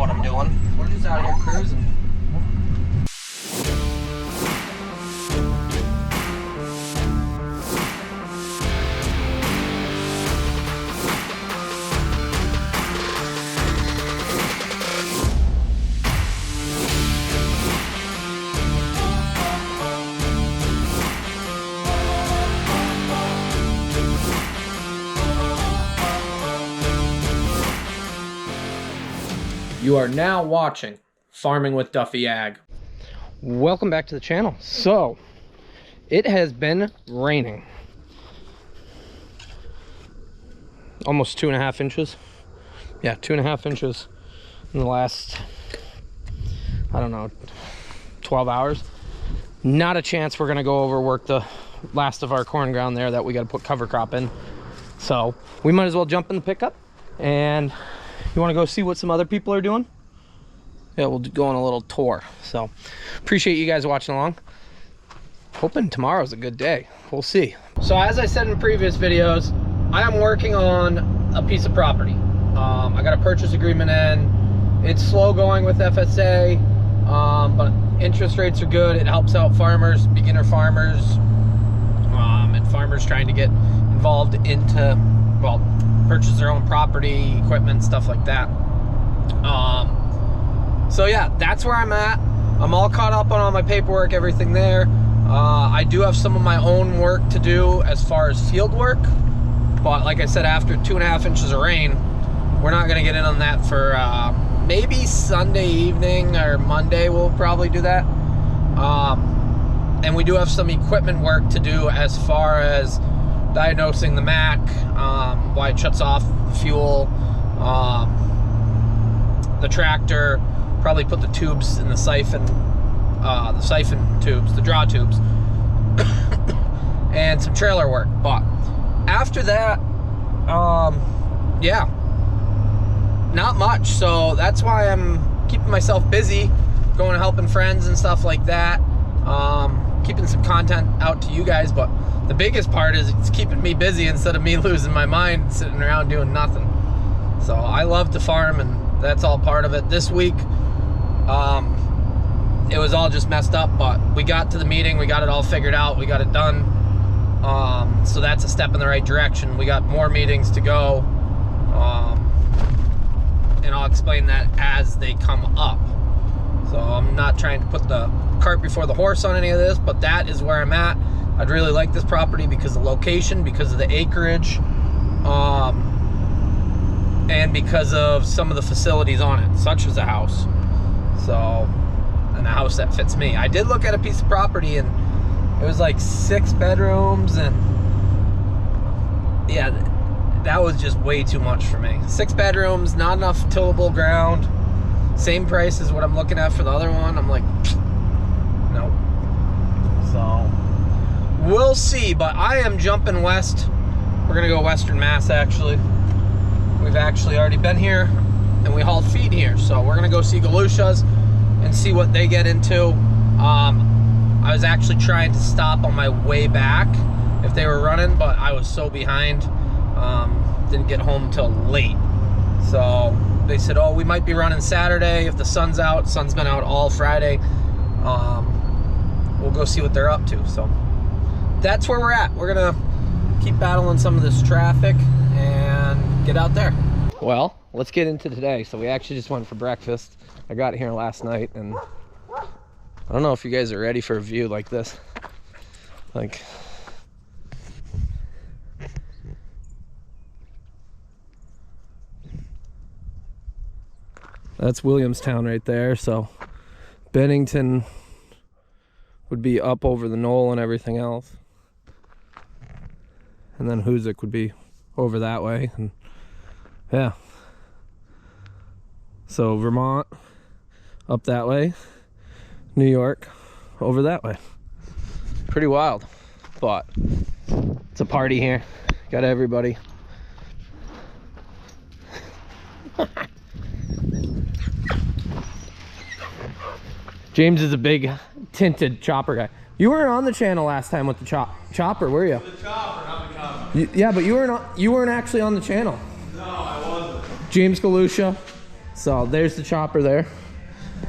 what I'm doing. We're just out here cruising. You are now watching Farming with Duffy Ag. Welcome back to the channel. So, it has been raining. Almost 2.5 inches. Yeah, 2.5 inches in the last, I don't know, 12 hours. Not a chance we're gonna go overwork the last of our corn ground there that we gotta put cover crop in. So, we might as well jump in the pickup and you want to go see what some other people are doing? Yeah, we'll go on a little tour. So, appreciate you guys watching along. Hoping tomorrow's a good day. We'll see. So, as I said in previous videos, I am working on a piece of property. I got a purchase agreement in. It's slow going with FSA, but interest rates are good. It helps out farmers, beginner farmers, and farmers trying to get involved into, well, purchase their own property, equipment, stuff like that. So yeah, that's where I'm at. I'm all caught up on all my paperwork, everything there. I do have some of my own work to do as far as field work, but like I said, after 2.5 inches of rain, we're not gonna get in on that for maybe Sunday evening or Monday. We'll probably do that. And we do have some equipment work to do as far as diagnosing the Mac, why it shuts off the fuel, the tractor, probably put the tubes in the siphon tubes, the draw tubes, and some trailer work. But after that, yeah, not much. So that's why I'm keeping myself busy, going and helping friends and stuff like that, keeping some content out to you guys. But the biggest part is it's keeping me busy instead of me losing my mind sitting around doing nothing. So I love to farm, and that's all part of it. This week, it was all just messed up, but we got to the meeting, we got it all figured out, we got it done. So that's a step in the right direction. We got more meetings to go, and I'll explain that as they come up. So I'm not trying to put the cart before the horse on any of this, but that is where I'm at. I'd really like this property because of the location, because of the acreage, and because of some of the facilities on it, such as a house. So, and a house that fits me. I did look at a piece of property and it was like 6 bedrooms, and yeah, that was just way too much for me. 6 bedrooms, not enough tillable ground, same price as what I'm looking at for the other one. I'm like, nope. So we'll see, but I am jumping west. We're gonna go Western Mass, actually. We've actually already been here, and we hauled feed here. So we're gonna go see Galusha's and see what they get into. I was actually trying to stop on my way back if they were running, but I was so behind. Didn't get home till late. So they said, oh, we might be running Saturday if the sun's out. Sun's been out all Friday. We'll go see what they're up to. So that's where we're at. We're gonna keep battling some of this traffic and get out there. Well, let's get into today. So we actually just went for breakfast. I got here last night, and I don't know if you guys are ready for a view like this. Like, that's Williamstown right there. So Bennington would be up over the knoll and everything else, and then Hoosick would be over that way. And yeah, so Vermont up that way, New York over that way. Pretty wild, but it's a party here. Got everybody. James is a big tinted chopper guy. You weren't on the channel last time with the chopper, were you? The chopper, not the chopper. Yeah, but you weren't actually on the channel. No, I wasn't. James Galusha. So there's the chopper there.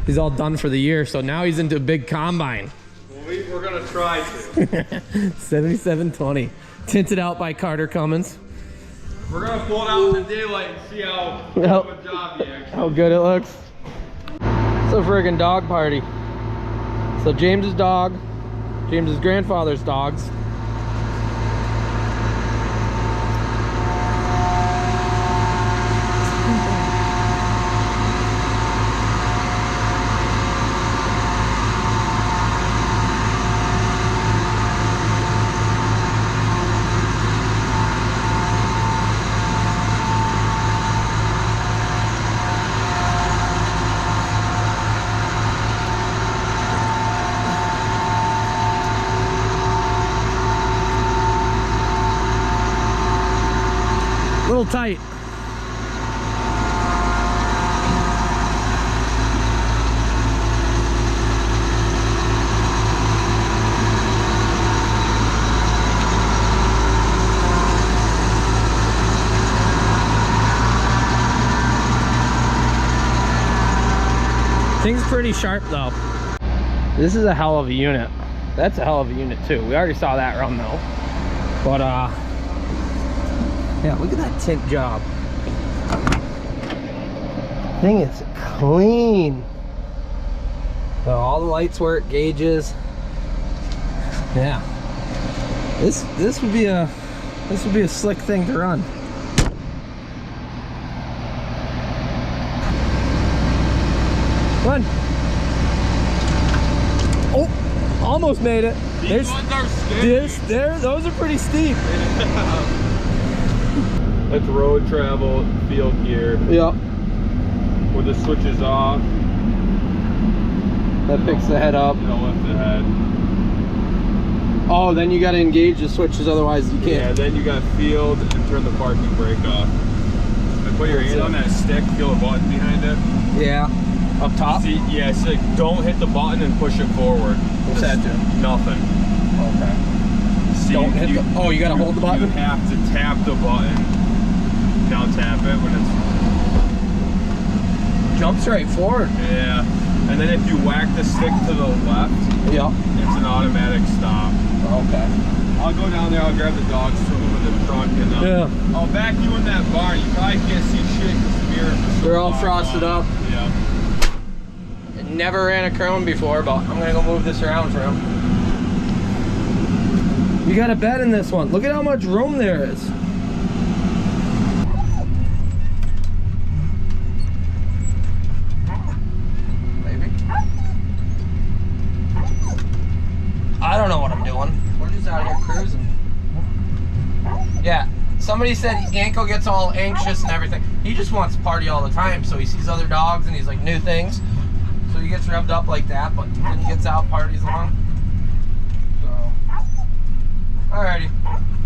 He's all done for the year, so now he's into a big combine. We're gonna try to. 7720, tinted out by Carter Cummins. We're gonna pull it out in the daylight and see how good of a job he actually. How good it looks. It's a friggin' dog party. So James's dog, James's grandfather's dogs. A little tight. Thing's pretty sharp though. This is a hell of a unit. That's a hell of a unit too. We already saw that run though. But yeah, look at that tint job. Thing is clean. So all the lights work, gauges. Yeah. This would be a slick thing to run. Run. Oh, almost made it. These ones are scary. Those are pretty steep. That's road travel, field gear. Yeah. With the switches off. That picks the head up. You don't lift the head. Oh, then you gotta engage the switches, otherwise you can't. Yeah, then you got field and turn the parking brake off. And put your hand on that stick, feel the button behind it. Yeah. Up top? See, yeah, it's like don't hit the button and push it forward. What's that do? Nothing. Okay. See, Don't hit the, oh, you gotta hold the button? You have to tap the button. Now tap it when it's... Jumps right forward. Yeah. And then if you whack the stick to the left, yeah, it's an automatic stop. Okay. I'll go down there, I'll grab the dogs, throw them in the trunk, and yeah, I'll back you in that barn. You probably can't see shit because the mirrors are so they're all frosted up. Yeah. Never ran a chrome before, but I'm gonna go move this around for him. You got a bed in this one. Look at how much room there is. Maybe. I don't know what I'm doing. We're just out here cruising. Yeah. Somebody said Yanko gets all anxious and everything. He just wants to party all the time, so he sees other dogs and he's like new things. So he gets revved up like that, but then he gets out, parties along. So, alrighty,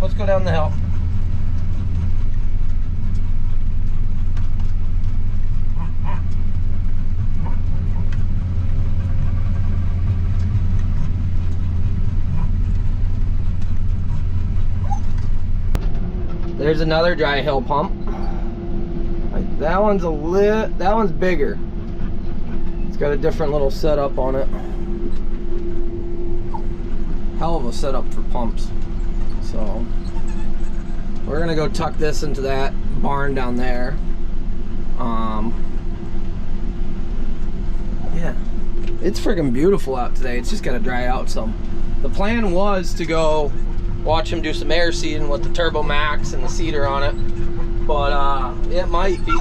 let's go down the hill. There's another dry hill pump. That one's bigger. It's got a different little setup on it. Hell of a setup for pumps. So we're gonna go tuck this into that barn down there. Yeah, it's freaking beautiful out today. It's just gotta dry out some. The plan was to go watch him do some air seeding with the Turbo Max and the seeder on it, but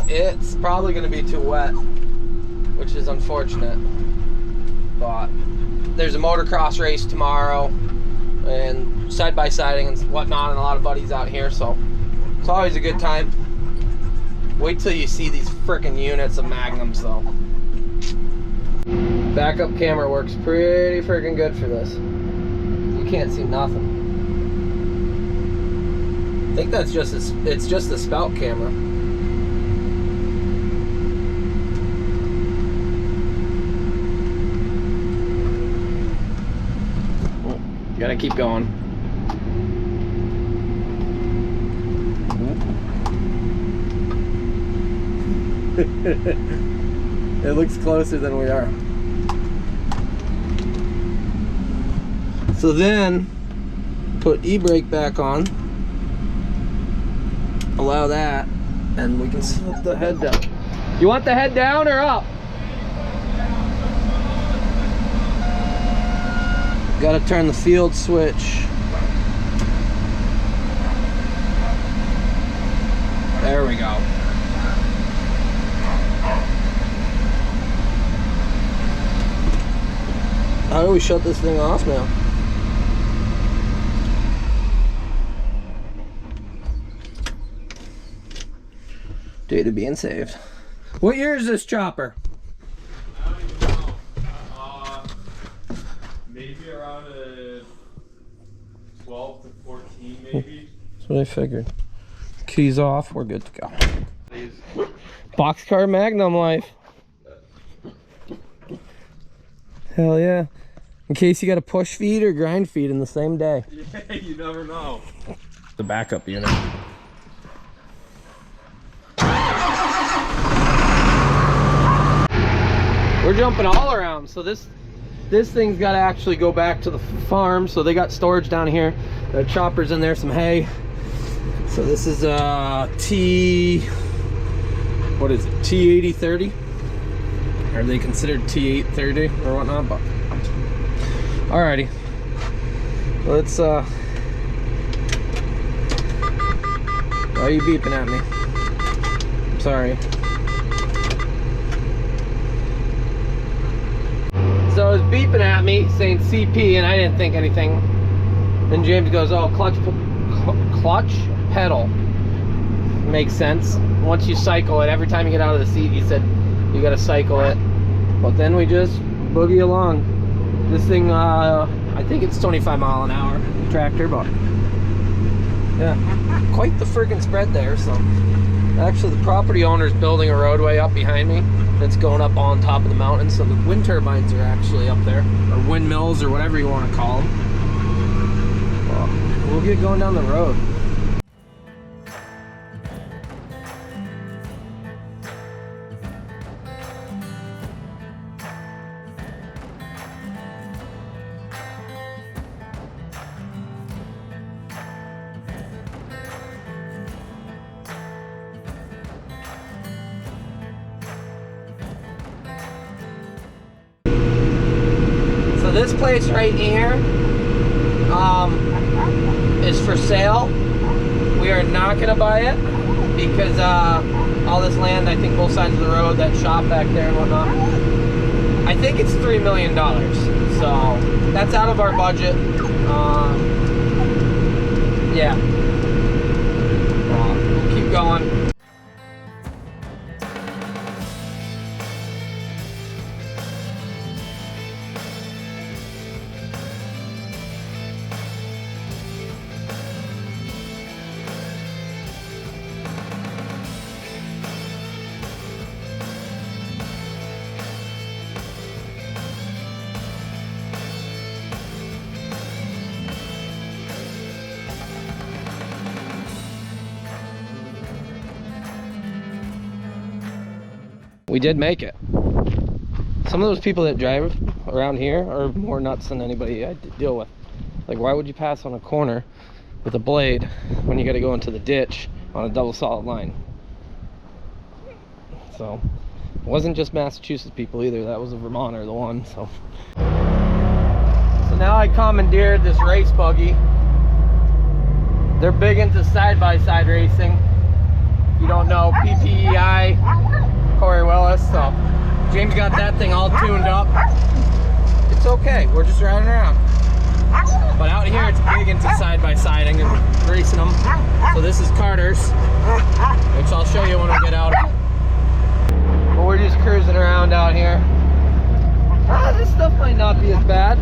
it's probably gonna be too wet, which is unfortunate. But there's a motocross race tomorrow and side-by-siding and whatnot, and a lot of buddies out here, so it's always a good time. Wait till you see these frickin' units of Magnums though. Backup camera works pretty freaking good for this. You can't see nothing. I think that's just it's just the spout camera. You gotta keep going. It looks closer than we are. So then, put e-brake back on. Allow that, and we can slip the head down. You want the head down or up? Gotta turn the field switch. There we go. How do we shut this thing off now? Data being saved. What year is this chopper? I don't even know. Maybe around 12 to 14, maybe. That's what I figured. Keys off, we're good to go. Boxcar Magnum life. Hell yeah. In case you got to push feed or grind feed in the same day. Yeah, you never know. The backup unit. We're jumping all around. So this thing's got to actually go back to the farm. So they got storage down here. The chopper's in there, some hay. So this is what is it, T8030? Are they considered T830 or whatnot? But alrighty, let's why are you beeping at me? I'm sorry. So it was beeping at me saying CP, and I didn't think anything. Then James goes, oh, clutch pedal. Makes sense. Once you cycle it, every time you get out of the seat, he said you gotta cycle it. But then we just boogie along. This thing, I think it's 25 mile an hour tractor, but yeah, quite the friggin' spread there. So actually the property owner's building a roadway up behind me that's going up on top of the mountain, so the wind turbines are actually up there, or windmills, or whatever you want to call them. Well, we'll get going down the road. This place right here is for sale. We are not going to buy it because all this land, I think both sides of the road, that shop back there and whatnot, I think it's $3 million. So that's out of our budget. Yeah. We'll keep going. We did make it. Some of those people that drive around here are more nuts than anybody I deal with. Like, why would you pass on a corner with a blade when you got to go into the ditch on a double solid line? So it wasn't just Massachusetts people either. That was a Vermonter, the one. So now I commandeered this race buggy. They're big into side-by-side racing. If you don't know, PPEI, Corey Willis. So James got that thing all tuned up. It's okay, we're just riding around. But out here it's big into side-by-siding and racing them. So this is Carter's, which I'll show you when we get out. But we're just cruising around out here. This stuff might not be as bad.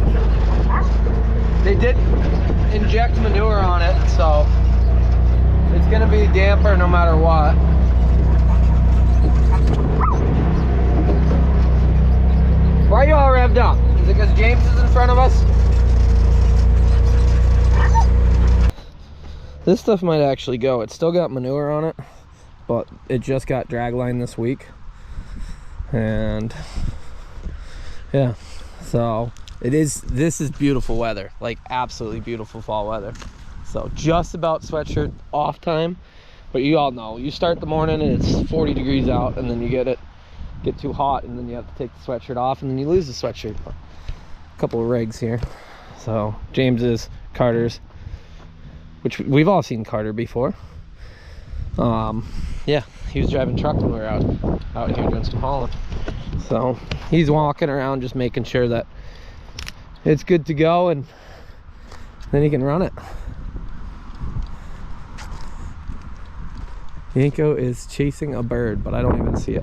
They did inject manure on it, so it's gonna be damper no matter what. Why are you all revved up? Is it because James is in front of us? This stuff might actually go. It's still got manure on it, but it just got dragline this week. And yeah, so this is beautiful weather, like absolutely beautiful fall weather. So just about sweatshirt off time, but you all know, you start the morning and it's 40 degrees out, and then you get too hot, and then you have to take the sweatshirt off, and then you lose the sweatshirt. A couple of rigs here. So James's, Carter's, which we've all seen Carter before. Yeah, he was driving truck when we were out here doing some hauling. So he's walking around just making sure that it's good to go, and then he can run it. Yanko is chasing a bird, but I don't even see it.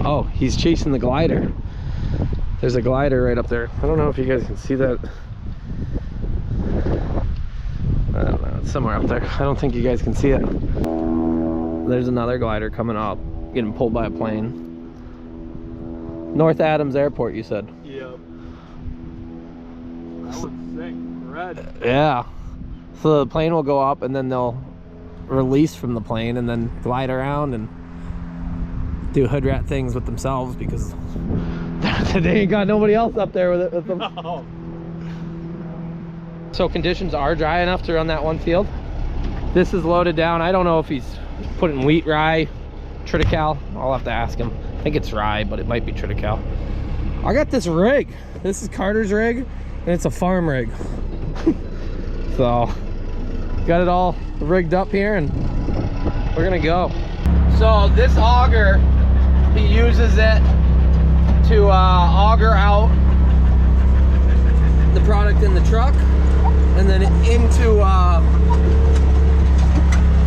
Oh, he's chasing the glider. There's a glider right up there. I don't know if you guys can see that. I don't know, it's somewhere up there. I don't think you guys can see it. There's another glider coming up, getting pulled by a plane. North Adams Airport, you said? Yep. That one's sick. Red. Yeah. So the plane will go up, and then they'll release from the plane and then glide around and do hood rat things with themselves, because they ain't got nobody else up there with them. No. So conditions are dry enough to run that one field. This is loaded down. I don't know if he's putting wheat, rye, triticale. I'll have to ask him. I think it's rye, but it might be triticale. I got this rig. This is Carter's rig, and it's a farm rig. So got it all rigged up here, and we're gonna go. So this auger, he uses it to auger out the product in the truck, and then into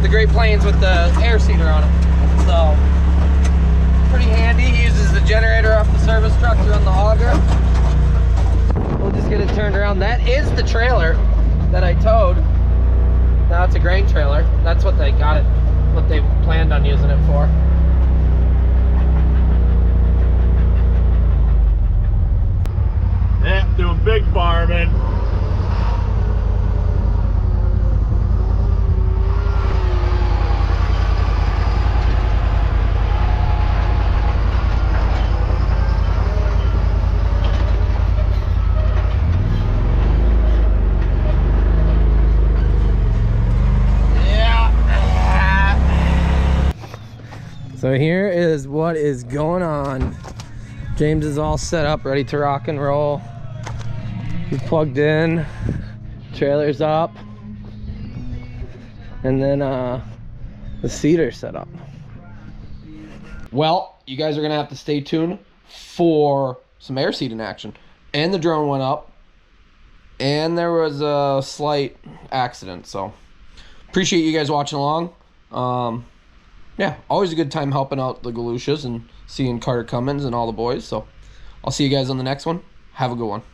the Great Plains with the air seeder on it. So pretty handy. He uses the generator off the service truck to run the auger. We'll just get it turned around. That is the trailer that I towed. Now it's a grain trailer. That's what they got it, what they planned on using it for. Yeah, doing big farming. So here is what is going on. James is all set up, ready to rock and roll. He's plugged in, trailer's up, and then the seeder set up. Well, you guys are gonna have to stay tuned for some air seeding action. And the drone went up, and there was a slight accident. So appreciate you guys watching along. Yeah, always a good time helping out the Galushas and seeing Carter Cummins and all the boys. So I'll see you guys on the next one. Have a good one.